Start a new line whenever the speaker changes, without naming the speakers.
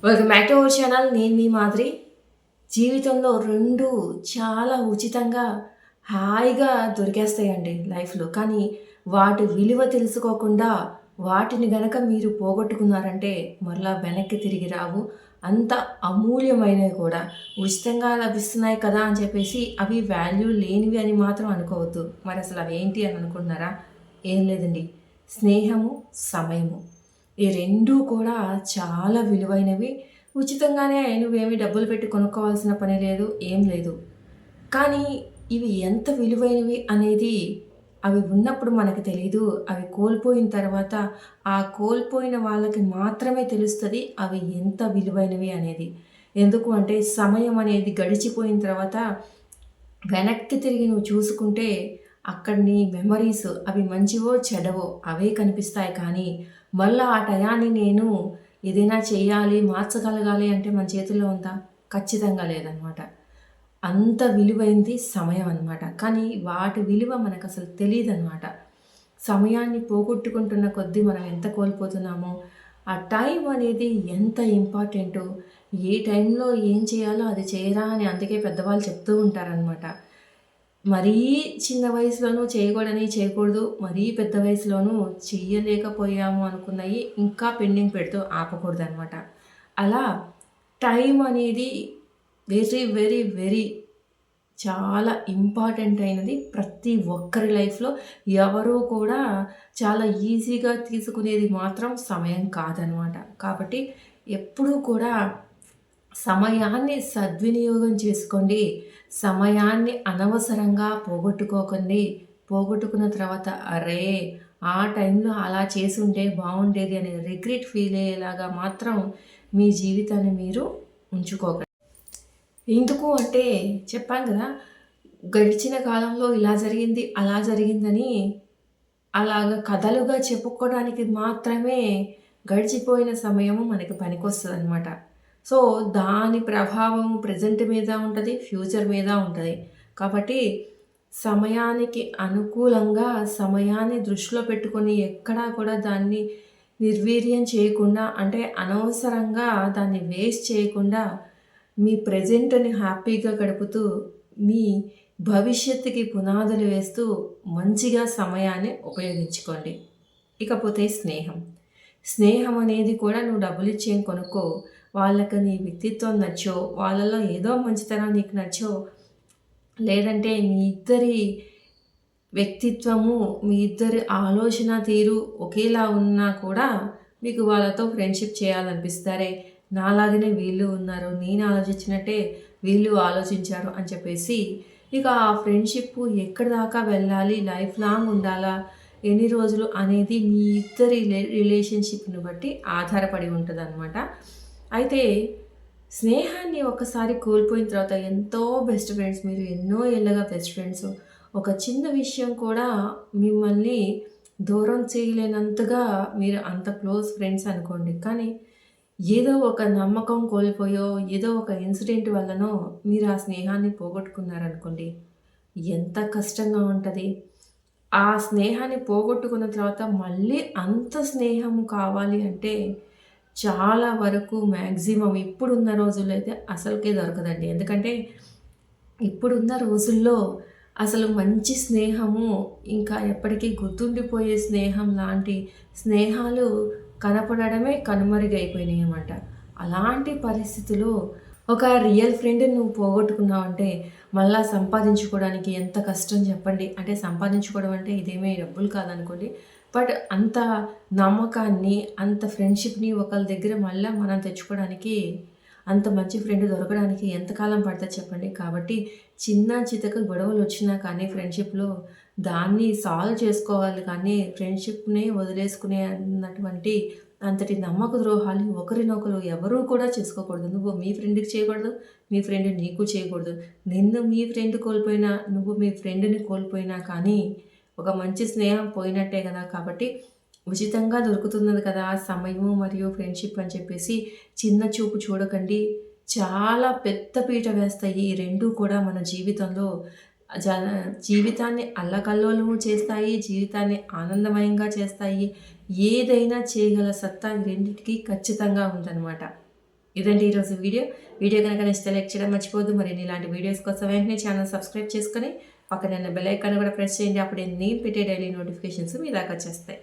Welcome back to our channel. నేను మీ మాదిరి. జీవితంలో 2 చాలా ఉచితంగా, హాయిగా దొరికేస్తాయండి లైఫ్‌లో. కానీ వాటి విలువ తెలుసుకోకుండా వాటిని గనక మీరు పోగొట్టుకున్నారంటే మరలా వెనక్కి తిరిగి రావు. అంత అమూల్యమైనవి కూడా. ఉచితంగా లభిస్తున్నాయి కదా అని చెప్పేసి అవి వాల్యూ లేనివి అని మాత్రం అనుకోవద్దు. మరసలు అవేంటి అని అనుకుంటున్నారా? ఏం లేదండి. స్నేహము, సమయము. ఈ 2 కూడా చాలా విలువైనవి. ఉచితంగానే నువ్వేమి డబ్బులు పెట్టి కొనుక్కోవాల్సిన పని లేదు. ఏం లేదు. కానీ ఇవి ఎంత విలువైనవి అనేది అవి ఉన్నప్పుడు మనకు తెలీదు. అవి కోల్పోయిన తర్వాత ఆ కోల్పోయిన వాళ్ళకి మాత్రమే తెలుస్తది అవి ఎంత విలువైనవి అనేది. ఎందుకు అంటే సమయం అనేది గడిచిపోయిన తర్వాత వెనక్కి తిరిగి నువ్వు చూసుకుంటే అక్కడ నీ మెమరీస్ అవి మంచివో, చెడవో అవే కనిపిస్తాయి. కానీ మళ్ళా ఆ టయాన్ని నేను ఏదైనా చేయాలి, మార్చగలగాలి అంటే మన చేతుల్లో ఉందా? ఖచ్చితంగా లేదనమాట. అంత విలువైంది సమయం అనమాట. కానీ వాటి విలువ మనకసలు తెలీదనమాట. సమయాన్ని పోగొట్టుకుంటున్న కొద్దీ మనం ఎంత కోల్పోతున్నామో, ఆ టైం అనేది ఎంత ఇంపార్టెంటో, ఏ టైంలో ఏం చేయాలో అది చేయరా అని అందుకే పెద్దవాళ్ళు చెప్తూ ఉంటారనమాట. మరీ చిన్న వయసులోనూ చేయకూడదు. మరీ పెద్ద వయసులోనూ చెయ్యలేకపోయాము అనుకున్నయి ఇంకా పెండింగ్ పెడుతూ ఆపకూడదనమాట. అలా టైం అనేది వెరీ, వెరీ, వెరీ చాలా ఇంపార్టెంట్ అయినది ప్రతి ఒక్కరి లైఫ్‌లో. ఎవరు కూడా చాలా ఈజీగా తీసుకునేది మాత్రం సమయం కాదనమాట. కాబట్టి ఎప్పుడూ కూడా సమయాన్ని సద్వినియోగం చేసుకోండి. సమయాన్ని అనవసరంగా పోగొట్టుకోకండి. పోగొట్టుకున్న తర్వాత అరే! ఆ టైంలో అలా చేసుంటే బావుండేది అని రిగ్రెట్ ఫీల్ అయ్యేలాగా మాత్రం మీ జీవితాన్ని మీరు ఉంచుకోకండి. ఎందుకు అంటే చెప్పాను కదా! గడిచిన కాలంలో ఇలా జరిగింది, అలా జరిగిందని అలాగా కథలుగా చెప్పుకోవడానికి మాత్రమే గడిచిపోయిన సమయము మనకి పనికొస్తదనమాట. సో, దాని ప్రభావం ప్రెజెంట్ మీద ఉంటది, ఫ్యూచర్ మీద ఉంటది. కాబట్టి సమయానికి అనుకూలంగా సమయాన్ని దృష్టిలో పెట్టుకొని ఎక్కడా కూడా దాన్ని నిర్వీర్యం చేయకుండా అంటే అనవసరంగా దాన్ని వేస్ట్ చేయకుండా మీ ప్రెజెంట్‌ని హ్యాపీగా గడుపుతూ మీ భవిష్యత్తుకి పునాదులు వేస్తూ మంచిగా సమయాన్ని ఉపయోగించుకోండి. ఇకపోతే స్నేహం. స్నేహం అనేది కూడా నువ్వు డబ్బులిచ్చి ఏం కొనుక్కో. వాళ్ళకి నీ వ్యక్తిత్వం నచ్చో, వాళ్ళలో ఏదో మంచితనం నీకు నచ్చో, లేదంటే మీ ఇద్దరి వ్యక్తిత్వము, మీ ఇద్దరి ఆలోచన తీరు ఒకేలా ఉన్నా కూడా మీకు వాళ్ళతో ఫ్రెండ్‌షిప్ చేయాలనిపిస్తారే, నాలాగనే వీళ్ళు ఉన్నారు, నేను ఆలోచించినట్టే వీళ్ళు ఆలోచించారు అని చెప్పేసి ఇక ఆ ఫ్రెండ్‌షిప్పు ఎక్కడి దాకా వెళ్ళాలి, లైఫ్ లాంగ్ ఉండాలా, ఎన్ని రోజులు అనేది మీ ఇద్దరి రిలేషన్‌షిప్‌ని బట్టి ఆధారపడి ఉంటదనమాట. అయితే స్నేహాన్ని ఒక్కసారి కోల్పోయిన తర్వాత ఎంతో బెస్ట్ ఫ్రెండ్స్ మీరు ఎన్నో ఏళ్ళగా బెస్ట్ ఫ్రెండ్స్. ఒక చిన్న విషయం కూడా మిమ్మల్ని దూరం చేయలేనంతగా మీరు అంత క్లోజ్ ఫ్రెండ్స్ అనుకోండి. కానీ ఏదో ఒక నమ్మకం కోల్పోయో, ఏదో ఒక ఇన్సిడెంట్ వల్లనో మీరు ఆ స్నేహాన్ని పోగొట్టుకున్నారనుకోండి. ఎంత కష్టంగా ఉంటది. ఆ స్నేహాన్ని పోగొట్టుకున్న తర్వాత మళ్ళీ అంత స్నేహం కావాలి అంటే చాలా వరకు మాక్సిమం ఇప్పుడున్న రోజుల్లో అయితే అసలుకే దొరకదండి. ఎందుకంటే ఇప్పుడున్న రోజుల్లో అసలు మంచి స్నేహము, ఇంకా ఎప్పటికీ గుర్తుండిపోయే స్నేహం లాంటి స్నేహాలు కనపడడమే కనుమరుగైపోయినాయన్నమాట. అలాంటి పరిస్థితిలో ఒక రియల్ ఫ్రెండ్‌ని నువ్వు పోగొట్టుకున్నావంటే, మళ్ళా సంపాదించుకోవడానికి ఎంత కష్టం చెప్పండి. అంటే సంపాదించుకోవడం అంటే ఇదేమీ డబ్బులు కాదనుకోండి. బట్ అంత నమ్మకాన్ని, అంత ఫ్రెండ్‌షిప్‌ని ఒకళ్ళ దగ్గర మళ్ళా మనం తెచ్చుకోవడానికి అంత మంచి ఫ్రెండ్ దొరకడానికి ఎంత కాలం పడతది చెప్పండి. కాబట్టి చిన్న చితక గొడవలొచ్చినా కానీ ఫ్రెండ్‌షిప్‌లో దాన్ని సాల్వ్ చేసుకోవాలి కానీ ఫ్రెండ్‌షిప్‌ని వదిలేసుకునే అన్నటువంటి అంతటి నమ్మక ద్రోహాలు ఒకరినొకరు ఎవరూ కూడా చేసుకోకూడదు. నువ్వు మీ ఫ్రెండ్‌కి చేయకూడదు. మీ ఫ్రెండ్ నీకు చేయకూడదు. నిన్ను మీ ఫ్రెండ్ కోల్పోయినా, నువ్వు మీ ఫ్రెండ్‌ని కోల్పోయినా కానీ ఒక మంచి స్నేహం పోయినట్టే కదా! కాబట్టి ఉచితంగా దొరుకుతున్నది కదా! సమయము మరియు ఫ్రెండ్‌షిప్ అని చెప్పేసి చిన్న చూపు చూడకండి. చాలా పెద్ద పీట వేస్తాయి. ఈ 2 కూడా మన జీవితంలో జ జీవితాన్ని అల్లకల్లోలము చేస్తాయి. జీవితాన్ని ఆనందమయంగా చేస్తాయి. ఏదైనా చేయగల సత్తా ఈ రెండిటికి ఖచ్చితంగా ఉందనమాట. ఇదండి ఈరోజు వీడియో కనుక నచ్చితే లైక్ చేయడం మర్చిపోవద్దు. మరి ఇలాంటి వీడియోస్ కోసం వెంటనే ఛానల్ సబ్స్క్రైబ్ చేసుకొని పక్కన బెల్ ఐకాన్ కూడా ప్రెస్ చేయండి. అప్పుడే నేను పెట్టే డైలీ నోటిఫికేషన్స్ మీ దాకా వచ్చేస్తాయి.